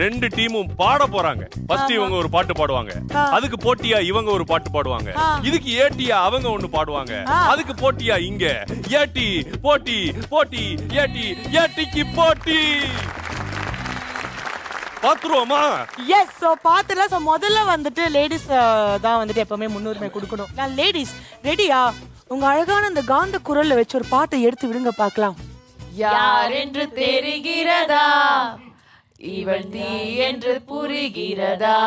ரெண்டு டீமும் பாட போறாங்க. ஃபர்ஸ்ட் இவங்க ஒரு பாட்டு பாடுவாங்க, அதுக்கு போட்டியா இவங்க ஒரு பாட்டு பாடுவாங்க, இதுக்கு ஏட்டியா அவங்க ஒண்ணு பாடுவாங்க, அதுக்கு போட்டியா இங்க ஏட்டி போட்டி போட்டி ஏட்டி ஏட்டிக்கு போட்டி. பாத்துருவோமா? எஸ். சோ பாத்துலாம். சோ முதல்ல வந்துட்டு லேடிஸ் தான் வந்துட்டு எப்பவுமே முன்னுரிமை கொடுக்கணும். நான் லேடிஸ் ரெடியா? உங்க அழகான அந்த காந்த குரல்ல வச்சு ஒரு பாட்டை எடுத்து விடுங்க பார்க்கலாம். யார் என்று தெரிகிறதா, இவள் தீ என்று புரிகிறதா,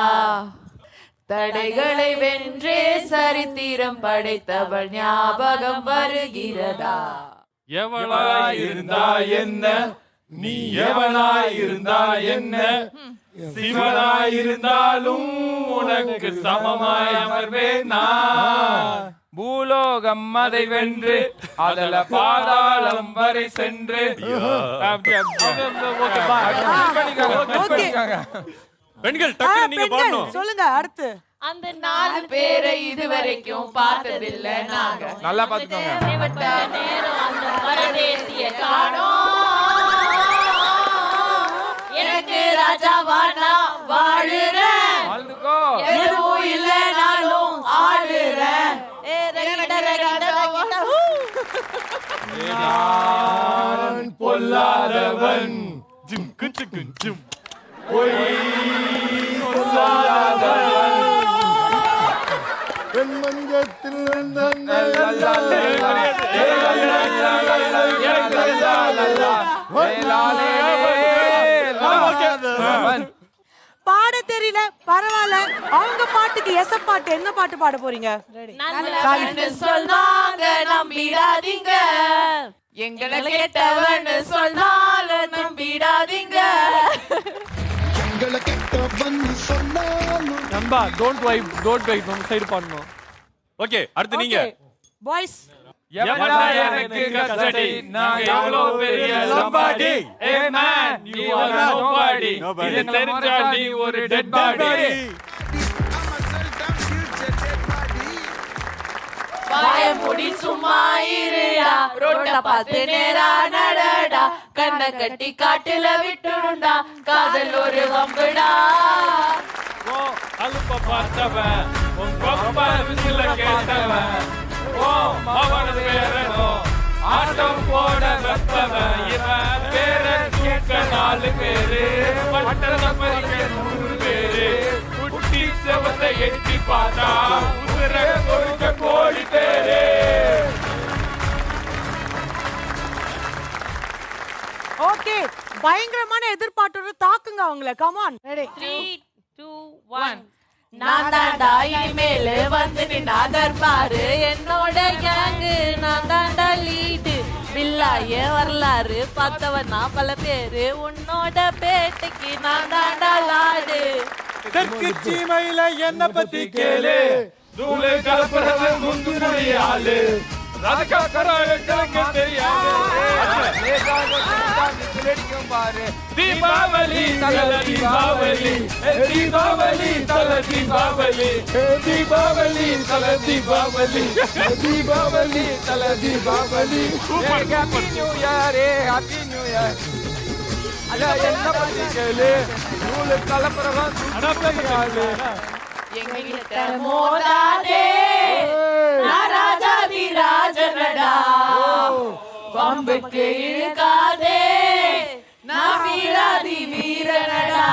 தடைகளை வென்றே சரித்திரம் படைத்தவள் ஞாபகம் வருகிறதா. எவளாயிருந்தா என்ன, நீ எவனாயிருந்தா என்ன, சிவனாயிருந்தாலும் உனக்கு சமமாய் அமர்வேன் நான். பூலோகம் அதை வென்று அதல பாதாளம் வரை சென்று. பெண்கள் டக்குனு நீங்க பாடணும். சொல்லுங்க அடுத்து. அந்த 4 பேரை இதுவரைக்கும் பார்த்ததில்ல நாங்க. நல்லா பாத்துக்கோங்க. நேரம் அந்த பரதேசிய காணோம். எனக்கு ராஜாவானா வாழுறேன், எதுவும் இல்லைனாலும் ஆடுறேன். நான் பொல்லாதவன், ஜிம் குஞ்சு குஞ்சும் பொய் சொல்லாதவன். பெண் மஞ்சத்தில் பாட தெரியல, பரவாயில்ல. அவங்க பாட்டுக்கு எச பாட்டு என்ன பாட்டு பாட போறீங்க? சொன்னாங்க நம்பிடாதீங்க, எங்களை கேட்டவன் சொன்னாலும் நம்பிடாதீங்க. எங்களை கேட்டவன் சொன்னாலும் நம்பா டோன்ட் வைப் நம்ம சைடு பண்ணனும். ஓகே, அடுத்து நீங்க பாய்ஸ். எவனா எனக்கு கஸ்டடி, நான் எவ்வளவு பெரிய Lambadi. A man you are நோபாடி, இது தெரிஞ்சா நீ ஒரு டெட் பாடி. வாய மூடி சும்மா இருடா, ரோட்ட பார்த்து நேரா நடடா, கண்ணை கட்டி காட்டுல விட்டுடுண்டா, காதல் ஒரு வம்புடா. ஓ அலுப்ப பார்த்தவன், உன் கொப்ப விசில கேட்டவன், ஓ மவன பேரனோ ஆட்டம் போட வந்தவன், இவன் பேர தூக்க 4 பேரு, பட்டத பறிக்க 100 பேரு, குட்டி செவத்தை எட்டி பார்த்தா உசுர கொடுக்க கோடி பேரு. ஓகே, பயங்கரமான எதிர்பார்ட்டோட தாக்குங்க அவங்கள. Come on. ரெடி? 3 2 1. நான் தாண்டா இனிமேல் வந்து நின்னா தர்பாரு, என்னோட கேங்கு நான் தாண்டா லீடு, பில்லாய வரலாறு பார்த்தவன் நான் பல பேரு, உன்னோட பேட்டைக்கு நான் தாண்டா லாடு. தெற்கு சீமையில என்ன பத்தி கேளு, தூளு கலப்புறவன் முந்துமுடி ஆளு, ரதக்கா கராயங்களுக்கு தெரியாது, தீபாவளி தல தீபாவளி, தீபாவளி தல தீபாவளி, தீபாவளி தல தீபாவளி, தீபாவளி தல Deepavali. Happy new year, happy new year. அட என்ன பத்தி கேளு, தூளு கலப்புறவன் முந்துமுடி ஆளு. எங்கிட்ட மோதாதே, நான் ராஜாதி ராஜனடா, பம்புக்கு இழுக்காதே, நான் வீராதி வீரனடா.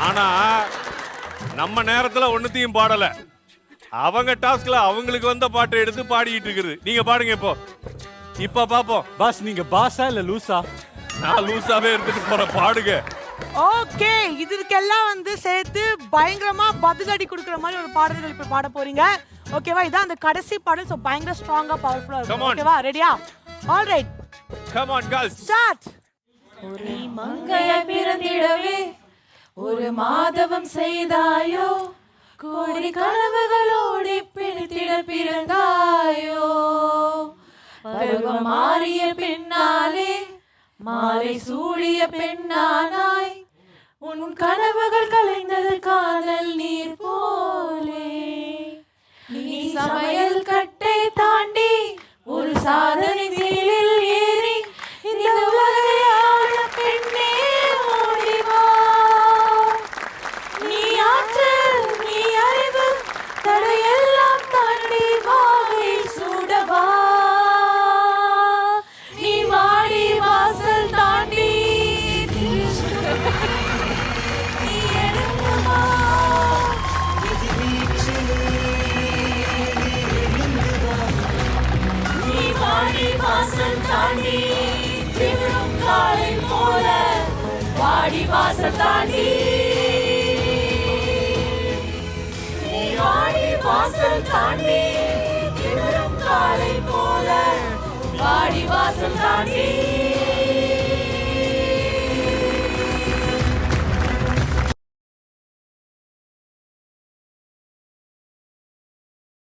ஆனா நம்ம நேரத்துல ஒண்ணுத்தையும் பாடல, அவங்க டாஸ்க்ல அவங்களுக்கு வந்த பாட்டை எடுத்து பாடிட்டு இருக்குது. நீங்க பாடுங்க இப்போ. இப்ப பாப்போம். பாஸ் நீங்க பாஸா இல்ல லூசா? நான் லூசாவே இருந்துட்டு போறேன், பாடுங்க. ஓகே, இதுக்கெல்லாம் வந்து சேர்த்து பயங்கரமா பதிலடி கொடுக்குற மாதிரி ஒரு பாடல்கள் இப்ப பாட போறீங்க. ஓகேவா? இதான் அந்த கடைசி பாடல். சோ பயங்கர ஸ்ட்ராங்கா பவர்ஃபுல்லா இருக்கும். ஓகேவா? ரெடியா? All right, come on girls, start. ஒரு மங்கைய பிறந்திடவே ஒரு மாதவம் செய்தாயோ, கோடி கனவுகளோடு பிடித்திட பிறந்தாயோ, பருவம் மாறிய பின்னாலே மாலை சூடிய பெண்ணானாய் உன் கனவுகள் கலைந்தது காதல் நீர் போலே நீ சமையல் கட்டை தாண்டி ஒரு சாதனை செயலில் ஏறி இந்த உலகை ஆள பெண்ணே ஓடி வா நீ ஆற்றல் நீ அறிவு தடையெல்லாம் தாண்டி வாகை சூடவா நீ வாடி வாசல் தாண்டி நீ எடுக்கவா நீ வாடி வாசல் தாண்டி திமிரும் காளை போல வாடி வாசல் தாண்டி நீ வாடி வாசல் தாண்டி திமிரும் காளை போல வாடி வாசல் தாண்டி